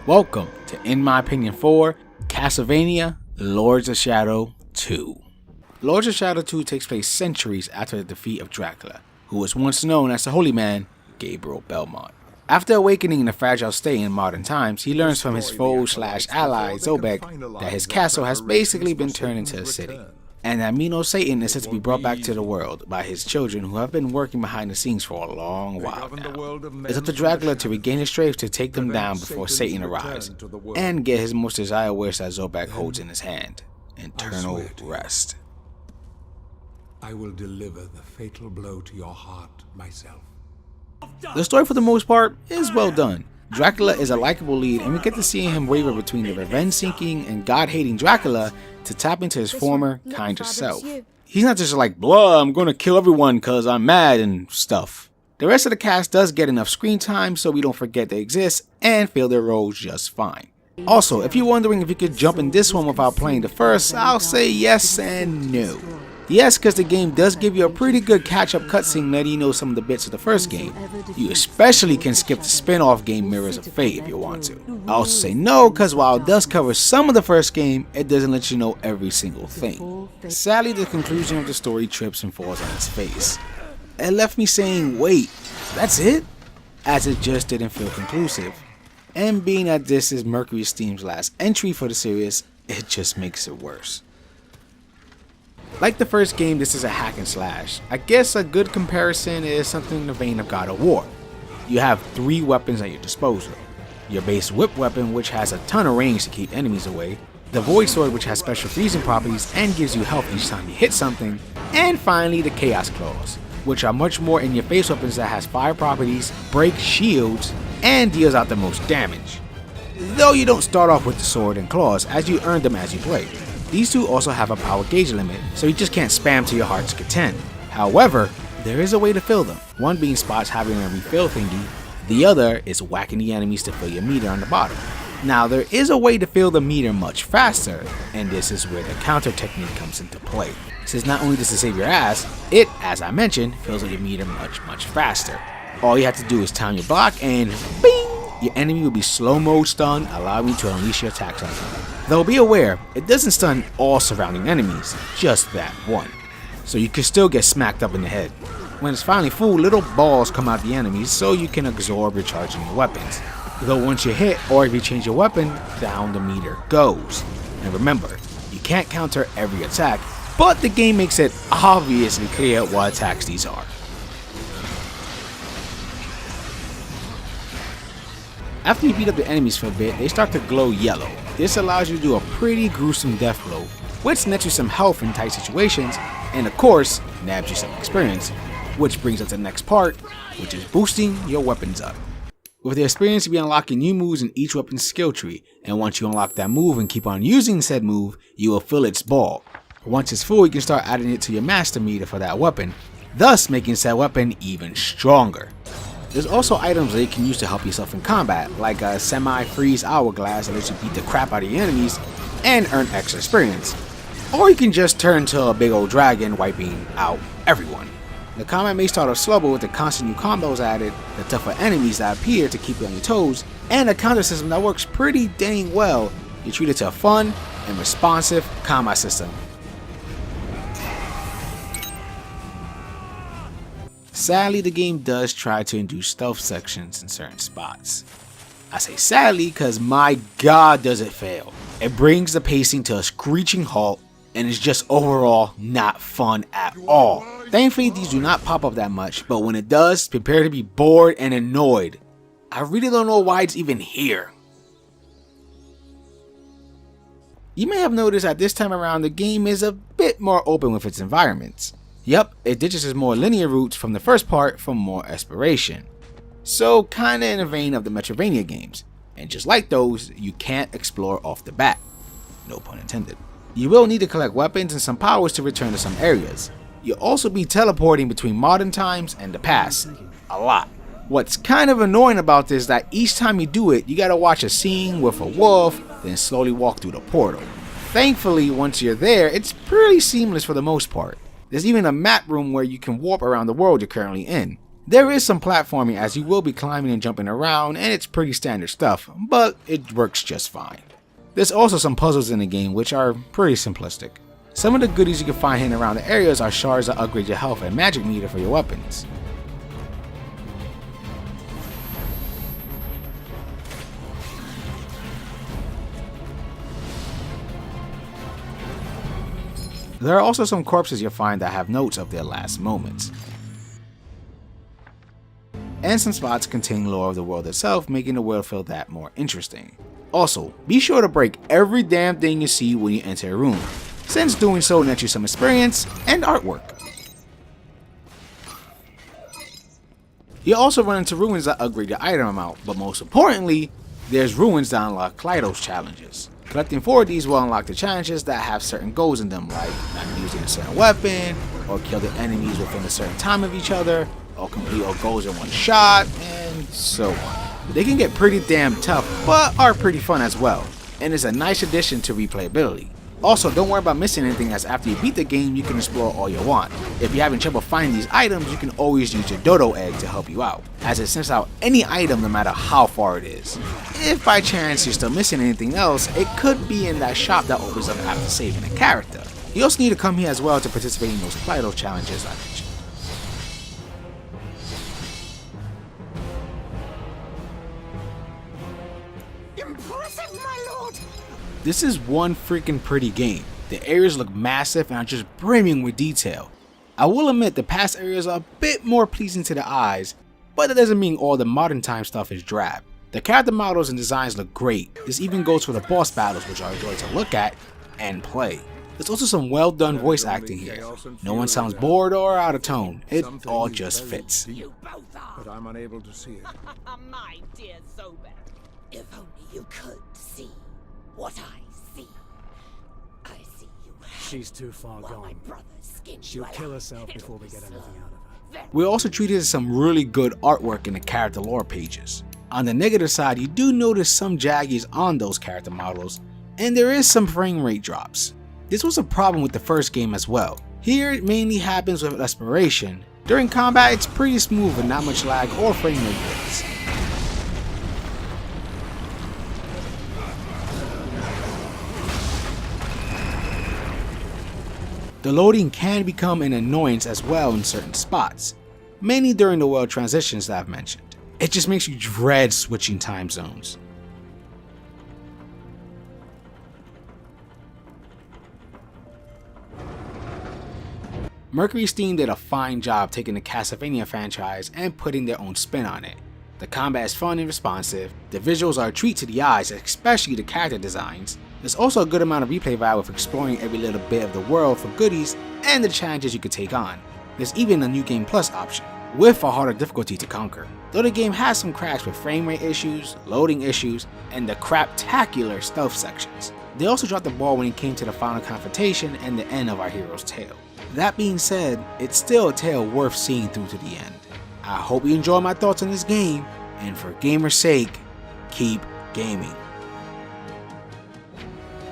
Welcome to In My Opinion 4, Castlevania, Lords of Shadow 2. Lords of Shadow 2 takes place centuries after the defeat of Dracula, who was once known as the holy man, Gabriel Belmont. After awakening in a fragile state in modern times, he learns from his foe/ally Zobek that his castle has basically been turned into a city, and that Mino Satan is said to be brought back to the world by his children who have been working behind the scenes for a long while now. It's up to Dracula to regain his strength to take them down before Satan arrives, and get his most desired wish that Zobek holds in his hand: eternal rest. I will deliver the fatal blow to your heart myself. The story for the most part is well done. Dracula is a likable lead, and we get to see him waver between the revenge-seeking and God-hating Dracula to tap into his former, kinder self. He's not just like, blah, I'm gonna kill everyone cause I'm mad and stuff. The rest of the cast does get enough screen time so we don't forget they exist and fill their roles just fine. Also, if you're wondering if you could jump in this one without playing the first, I'll say yes and no. Yes, because the game does give you a pretty good catch-up cutscene letting you know some of the bits of the first game. You especially can skip the spin-off game Mirrors of Fate if you want to. I also say no because while it does cover some of the first game, it doesn't let you know every single thing. Sadly, the conclusion of the story trips and falls on its face. It left me saying, wait, that's it? As it just didn't feel conclusive. And being that this is Mercury Steam's last entry for the series, it just makes it worse. Like the first game, this is a hack and slash. I guess a good comparison is something in the vein of God of War. You have 3 weapons at your disposal. Your base whip weapon, which has a ton of range to keep enemies away. The void sword, which has special freezing properties and gives you health each time you hit something. And finally the chaos claws, which are much more in your face weapons that has fire properties, break shields, and deals out the most damage. Though you don't start off with the sword and claws, as you earn them as you play. These two also have a power gauge limit, so you just can't spam to your heart's content. However, there is a way to fill them, one being spots having a refill thingy, the other is whacking the enemies to fill your meter on the bottom. Now there is a way to fill the meter much faster, and this is where the counter technique comes into play. Since not only does it save your ass, it, as I mentioned, fills up your meter much faster. All you have to do is time your block and bing! Your enemy will be slow-mo stunned, allowing you to unleash your attacks on them. Though be aware, it doesn't stun all surrounding enemies, just that one. So you can still get smacked up in the head. When it's finally full, little balls come out the enemies so you can absorb recharging your weapons. Though once you hit, or if you change your weapon, down the meter goes. And remember, you can't counter every attack, but the game makes it obviously clear what attacks these are. After you beat up the enemies for a bit, they start to glow yellow. This allows you to do a pretty gruesome death blow, which nets you some health in tight situations, and of course, nabs you some experience, which brings us to the next part, which is boosting your weapons up. With the experience, you'll be unlocking new moves in each weapon's skill tree, and once you unlock that move and keep on using said move, you will fill its ball. Once it's full, you can start adding it to your master meter for that weapon, thus making said weapon even stronger. There's also items that you can use to help yourself in combat, like a semi-freeze hourglass that lets you beat the crap out of your enemies and earn extra experience. Or you can just turn into a big old dragon, wiping out everyone. The combat may start off slow, but with the constant new combos added, the tougher enemies that appear to keep you on your toes, and a counter system that works pretty dang well, you're treated to a fun and responsive combat system. Sadly, the game does try to induce stealth sections in certain spots. I say sadly because my god does it fail. It brings the pacing to a screeching halt and is just overall not fun at all. Thankfully, these do not pop up that much, but when it does, prepare to be bored and annoyed. I really don't know why it's even here. You may have noticed that this time around the game is a bit more open with its environments. Yep, it ditches its more linear routes from the first part for more exploration. So kinda in the vein of the Metroidvania games, and just like those, you can't explore off the bat. No pun intended. You will need to collect weapons and some powers to return to some areas. You'll also be teleporting between modern times and the past. A lot. What's kind of annoying about this is that each time you do it, you gotta watch a scene with a wolf, then slowly walk through the portal. Thankfully, once you're there, it's pretty seamless for the most part. There's even a map room where you can warp around the world you're currently in. There is some platforming as you will be climbing and jumping around, and it's pretty standard stuff, but it works just fine. There's also some puzzles in the game which are pretty simplistic. Some of the goodies you can find hidden around the areas are shards that upgrade your health and magic meter for your weapons. There are also some corpses you'll find that have notes of their last moments. And some spots contain lore of the world itself, making the world feel that more interesting. Also, be sure to break every damn thing you see when you enter a room, since doing so nets you some experience and artwork. You'll also run into ruins that upgrade your item amount, but most importantly, there's ruins that unlock Klydos challenges. Collecting 4 of these will unlock the challenges that have certain goals in them, like not using a certain weapon, or kill the enemies within a certain time of each other, or complete all goals in one shot, and so on. They can get pretty damn tough, but are pretty fun as well, and is a nice addition to replayability. Also, don't worry about missing anything, as after you beat the game, you can explore all you want. If you're having trouble finding these items, you can always use your dodo egg to help you out, as it sends out any item no matter how far it is. If by chance you're still missing anything else, it could be in that shop that opens up after saving a character. You also need to come here as well to participate in those Klydos challenges I mentioned. Impressive, my lord! This is one freaking pretty game. The areas look massive and are just brimming with detail. I will admit the past areas are a bit more pleasing to the eyes, but that doesn't mean all the modern time stuff is drab. The character models and designs look great. This even goes for the boss battles, which are a joy to look at and play. There's also some well done voice acting here. No one sounds bored or out of tone. It all just fits. You both are! But I'm unable to see it. My dear Zober, if only you could see what I see. I see you hang She's too far while my gone. brother's skin She'll dweller. kill herself It'll before we be get anything slow. out of her. Very We're also treated to some really good artwork in the character lore pages. On the negative side, you do notice some jaggies on those character models, and there is some frame rate drops. This was a problem with the first game as well. Here it mainly happens with exploration. During combat it's pretty smooth with not much lag or frame rate breaks. The loading can become an annoyance as well in certain spots, mainly during the world transitions that I've mentioned. It just makes you dread switching time zones. Mercury Steam did a fine job taking the Castlevania franchise and putting their own spin on it. The combat is fun and responsive, the visuals are a treat to the eyes, especially the character designs. There's also a good amount of replay value with exploring every little bit of the world for goodies and the challenges you could take on. There's even a new game plus option, with a harder difficulty to conquer. Though the game has some cracks with frame rate issues, loading issues, and the craptacular stealth sections. They also dropped the ball when it came to the final confrontation and the end of our hero's tale. That being said, it's still a tale worth seeing through to the end. I hope you enjoy my thoughts on this game, and for gamer's sake, keep gaming.